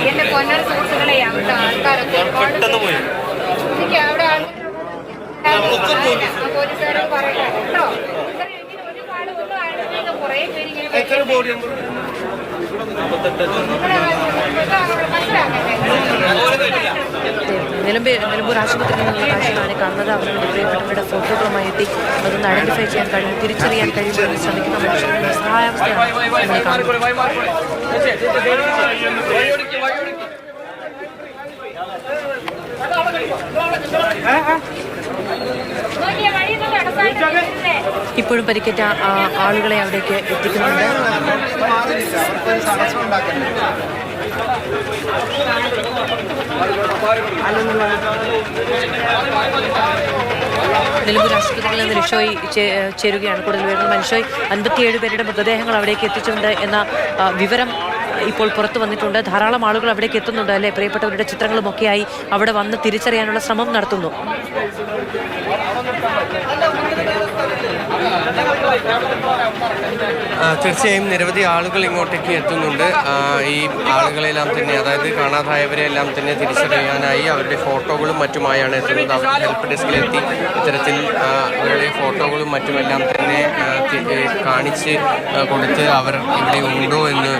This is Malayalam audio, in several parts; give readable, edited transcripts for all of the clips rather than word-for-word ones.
എന്റെ പൊന്നര സുഹൃത്തുക്കളെ അവിടുത്തെ ആൾക്കാരൊക്കെ പെട്ടെന്ന് പോയി എനിക്ക് അവിടെ പോലീസുകാരോട് പറയട്ടെ കേട്ടോ. ഒരുപാട് ഒന്നും ആയിട്ട് കുറേ പേര് നിലമ്പൂർ ആശുപത്രിയിൽ നിന്നുള്ള കാഴ്ചകളാണ് കാണുന്നത്. അവരുടെ പ്രിയപ്പെട്ടവരുടെ ഫോട്ടോകളുമായി എത്തി അതൊന്ന് ഐഡന്റിഫൈ ചെയ്യാൻ കഴിയും, തിരിച്ചറിയാൻ കഴിയുമെന്ന് ശ്രമിക്കുന്ന മനുഷ്യരുടെ സഹായാവസ്ഥയാണ് നമ്മൾ കാണുന്നത്. ഇപ്പോഴും പരിക്കേറ്റ ആളുകളെ അവിടേക്ക് എത്തിക്കുന്നുണ്ട്. നിലമ്പൂർ ആശുപത്രിയിൽ നിന്ന് ലിഷോയ് ചേരുകയാണ്. കൂടുതൽ വിവരങ്ങൾ ലിഷോയ് 57 പേരുടെ മൃതദേഹങ്ങൾ അവിടേക്ക് എത്തിച്ചിട്ടുണ്ട് എന്ന വിവരം ഇപ്പോൾ പുറത്തു വന്നിട്ടുണ്ട്. ധാരാളം ആളുകൾ അവിടേക്ക് എത്തുന്നുണ്ട് അല്ലെ? പ്രിയപ്പെട്ടവരുടെ ചിത്രങ്ങളുമൊക്കെയായി അവിടെ വന്ന് തിരിച്ചറിയാനുള്ള ശ്രമം നടത്തുന്നു. തീർച്ചയായും നിരവധി ആളുകൾ ഇങ്ങോട്ടേക്ക് എത്തുന്നുണ്ട്. ഈ ആളുകളെല്ലാം തന്നെ, അതായത് കാണാതായവരെല്ലാം തന്നെ തിരിച്ചറിയാനായി അവരുടെ ഫോട്ടോകളും മറ്റുമായാണ് എത്തുന്നത്. അവർ ഹെൽപ്പ് ഡെസ്കിലെത്തി ഇത്തരത്തിൽ അവരുടെ ഫോട്ടോകളും മറ്റുമെല്ലാം തന്നെ കാണിച്ച് കൊടുത്ത് അവർ ഇവിടെ ഉണ്ടോ എന്ന്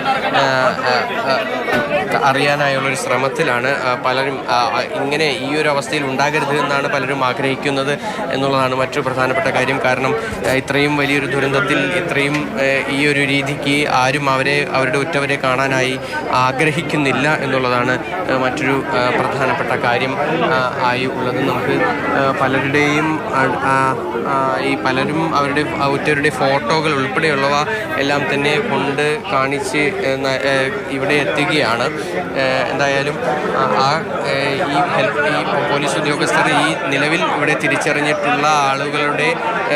അറിയാനായുള്ളൊരു ശ്രമത്തിലാണ് പലരും. ഇങ്ങനെ ഈ ഒരു അവസ്ഥയിൽ ഉണ്ടാകരുത് എന്നാണ് പലരും ആഗ്രഹിക്കുന്നത് എന്നുള്ളതാണ് മറ്റൊരു പ്രധാനപ്പെട്ട കാര്യം. കാരണം ഇത്രയും വലിയൊരു ദുരന്തത്തിൽ ഇത്രയും ഈ ഒരു രീതിക്ക് ആരും അവരുടെ ഉറ്റവരെ കാണാനായി ആഗ്രഹിക്കുന്നില്ല എന്നുള്ളതാണ് മറ്റൊരു പ്രധാനപ്പെട്ട കാര്യം ആയി ഉള്ളത്. നമുക്ക് പലരുടെയും പലരും അവരുടെ ഉറ്റവരുടെ ഫോട്ടോകൾ ഉൾപ്പെടെയുള്ളവ എല്ലാം തന്നെ കൊണ്ട് കാണിച്ച് ഇവിടെ എത്തുകയാണ്. എന്തായാലും ഈ പോലീസ് ഉദ്യോഗസ്ഥർ ഈ നിലവിൽ ഇവിടെ തിരിച്ചറിഞ്ഞിട്ടുള്ള ആളുകളുടെ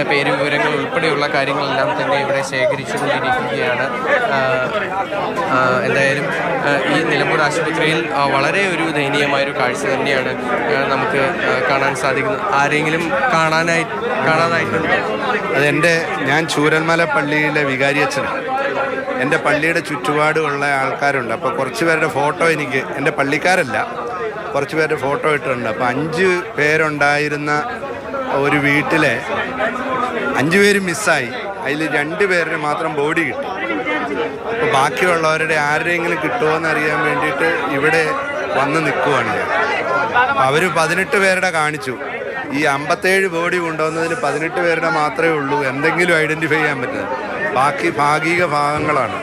പേര് വിവരങ്ങൾ ഉൾപ്പെടെയുള്ള കാര്യങ്ങളെല്ലാം തന്നെ ഇവിടെ ശേഖരിച്ചുകൊണ്ടിരിക്കുകയാണ്. എന്തായാലും ഈ നിലമ്പൂർ ആശുപത്രിയിൽ വളരെ ഒരു ദയനീയമായൊരു കാഴ്ച തന്നെയാണ് നമുക്ക് കാണാൻ സാധിക്കുന്നത്. ആരെങ്കിലും കാണാനായിട്ടുണ്ട്? ഞാൻ ചൂരൽമല പള്ളിയിലെ വികാരിയച്ഛനാണ്. എൻ്റെ പള്ളിയുടെ ചുറ്റുപാടുമുള്ള ആൾക്കാരുണ്ട്. അപ്പോൾ കുറച്ച് പേരുടെ ഫോട്ടോ എനിക്ക്, എൻ്റെ പള്ളിക്കാരല്ല, കുറച്ച് പേരുടെ ഫോട്ടോ ഇട്ടിട്ടുണ്ട്. അപ്പോൾ 5 പേരുണ്ടായിരുന്ന ഒരു വീട്ടിലെ 5 പേര് മിസ്സായി. അതിൽ 2 പേരുടെ മാത്രം ബോഡി കിട്ടി. അപ്പോൾ ബാക്കിയുള്ളവരുടെ ആരുടെയെങ്കിലും കിട്ടുമോ എന്നറിയാൻ വേണ്ടിയിട്ട് ഇവിടെ വന്ന് നിൽക്കുവാണ് ഞാൻ. അവർ 18 പേരുടെ കാണിച്ചു. ഈ 57 ബോഡി കൊണ്ടുവന്നതിൽ 18 പേരുടെ മാത്രമേ ഉള്ളൂ എന്തെങ്കിലും ഐഡൻറ്റിഫൈ ചെയ്യാൻ പറ്റുന്നത്. ബാക്കി ഭാഗിക ഭാഗങ്ങളാണ്.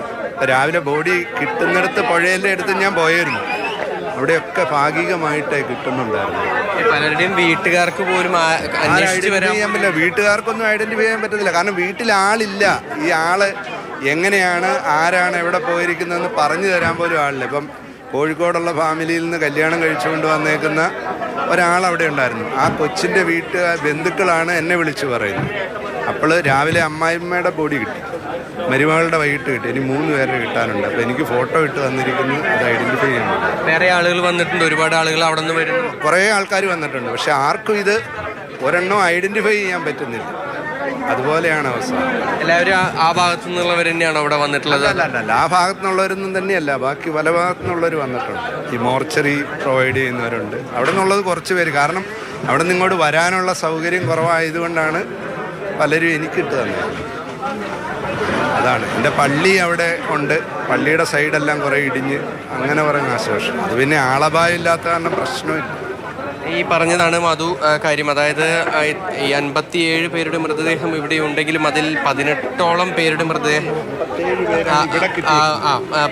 രാവിലെ ബോഡി കിട്ടുന്നിടത്ത് പുഴയിലെ അടുത്ത് ഞാൻ പോയായിരുന്നു. അവിടെയൊക്കെ ഭാഗികമായിട്ടേ കിട്ടുന്നുണ്ടായിരുന്നു. പലരുടെയും വീട്ടുകാർക്ക് പോലും ഐഡന്റിഫൈ ചെയ്യാൻ പറ്റില്ല. വീട്ടുകാർക്കൊന്നും ഐഡന്റിഫൈ ചെയ്യാൻ പറ്റത്തില്ല. കാരണം വീട്ടിൽ ആളില്ല. ഈ ആള് എങ്ങനെയാണ്, ആരാണ്, എവിടെ പോയിരിക്കുന്നതെന്ന് പറഞ്ഞു തരാൻ പോലും ആളില്ല. ഇപ്പം കോഴിക്കോടുള്ള ഫാമിലിയിൽ നിന്ന് കല്യാണം കഴിച്ചുകൊണ്ട് വന്നേക്കുന്ന ഒരാളവിടെ ഉണ്ടായിരുന്നു. ആ കൊച്ചിൻ്റെ ബന്ധുക്കളാണ് എന്നെ വിളിച്ചു പറയുന്നത്. അപ്പോൾ രാവിലെ അമ്മായിമ്മയുടെ ബോഡി കിട്ടി, മരുമകളുടെ വൈകിട്ട് കിട്ടി. ഇനി 3 പേരെ കിട്ടാനുണ്ട്. അപ്പോൾ എനിക്ക് ഫോട്ടോ ഇട്ട് വന്നിരിക്കുന്നു, അത് ഐഡൻറ്റിഫൈ ചെയ്യുന്നുണ്ട്. വേറെ ആളുകൾ വന്നിട്ടുണ്ട്, ഒരുപാട് ആളുകൾ അവിടെ നിന്ന് വരുന്നു, കുറേ ആൾക്കാർ വന്നിട്ടുണ്ട്. പക്ഷെ ആർക്കും ഇത് ഒരെണ്ണം ഐഡൻറ്റിഫൈ ചെയ്യാൻ പറ്റുന്നില്ല. അതുപോലെയാണ് അവസ്ഥ. എല്ലാവരും ആ ഭാഗത്തു നിന്നുള്ളവർ തന്നെയാണ് അവിടെ വന്നിട്ടുള്ളത്? അല്ല, ആ ഭാഗത്തു നിന്നുള്ളവരൊന്നും തന്നെയല്ല, ബാക്കി പല ഭാഗത്തു നിന്നുള്ളവർ വന്നിട്ടുണ്ട്. ഈ മോർച്ചറി പ്രൊവൈഡ് ചെയ്യുന്നവരുണ്ട്. അവിടെ നിന്നുള്ളത് കുറച്ച് പേര്. കാരണം അവിടെ നിന്ന് ഇങ്ങോട്ട് വരാനുള്ള സൗകര്യം കുറവായതുകൊണ്ടാണ് പലരും എനിക്കിട്ട് തന്നത്. അതാണ്. എൻ്റെ പള്ളി അവിടെ ഉണ്ട്. പള്ളിയുടെ സൈഡെല്ലാം കുറേ ഇടിഞ്ഞ് അങ്ങനെ കുറേ നാശനഷ്ടം. അത് പിന്നെ ആളപായം ഇല്ലാത്ത കാരണം പ്രശ്നമില്ല. ഈ പറഞ്ഞതാണ് മധു കാര്യം. അതായത് ഈ 57 പേരുടെ മൃതദേഹം ഇവിടെ ഉണ്ടെങ്കിലും അതിൽ 18ഓളം പേരുടെ മൃതദേഹം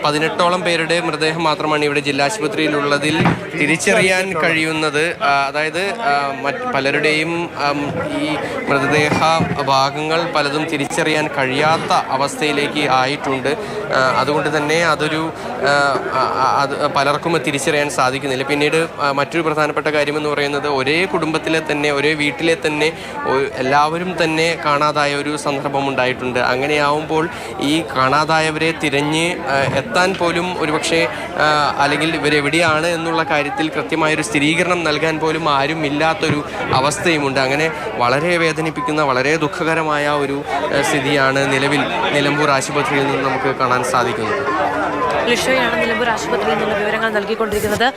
18ഓളം പേരുടെ മൃതദേഹം മാത്രമാണ് ഇവിടെ ജില്ലാശുപത്രിയിലുള്ളതിൽ തിരിച്ചറിയാൻ കഴിയുന്നത്. അതായത് പലരുടെയും ഈ മൃതദേഹ ഭാഗങ്ങൾ പലതും തിരിച്ചറിയാൻ കഴിയാത്ത അവസ്ഥയിലേക്ക് ആയിട്ടുണ്ട്. അതുകൊണ്ട് തന്നെ അത് പലർക്കും തിരിച്ചറിയാൻ സാധിക്കുന്നില്ല. പിന്നീട് മറ്റൊരു പ്രധാനപ്പെട്ട കാര്യമെന്ന് പറയുന്നത് ഒരേ കുടുംബത്തിലെ തന്നെ, ഒരേ വീട്ടിലെ തന്നെ എല്ലാവരും തന്നെ കാണാതായ ഒരു സന്ദർഭം ഉണ്ടായിട്ടുണ്ട്. അങ്ങനെയാവുമ്പോൾ ഈ കാണാതായവരെ തിരഞ്ഞ് എത്താൻ പോലും ഒരുപക്ഷെ, അല്ലെങ്കിൽ ഇവരെവിടെയാണ് എന്നുള്ള കാര്യത്തിൽ കൃത്യമായൊരു സ്ഥിരീകരണം നൽകാൻ പോലും ആരും ഇല്ലാത്തൊരു അവസ്ഥയുമുണ്ട്. അങ്ങനെ വളരെ വേദനിപ്പിക്കുന്ന, വളരെ ദുഃഖകരമായ ഒരു സ്ഥിതിയാണ് നിലവിൽ നിലമ്പൂർ ആശുപത്രിയിൽ നിന്ന് നമുക്ക് കാണാൻ സാധിക്കുന്നത്. ലിഷോയാണ് നിലമ്പൂർ ആശുപത്രിയിൽ നിന്നുള്ള വിവരങ്ങൾ നൽകിക്കൊണ്ടിരിക്കുന്നത്.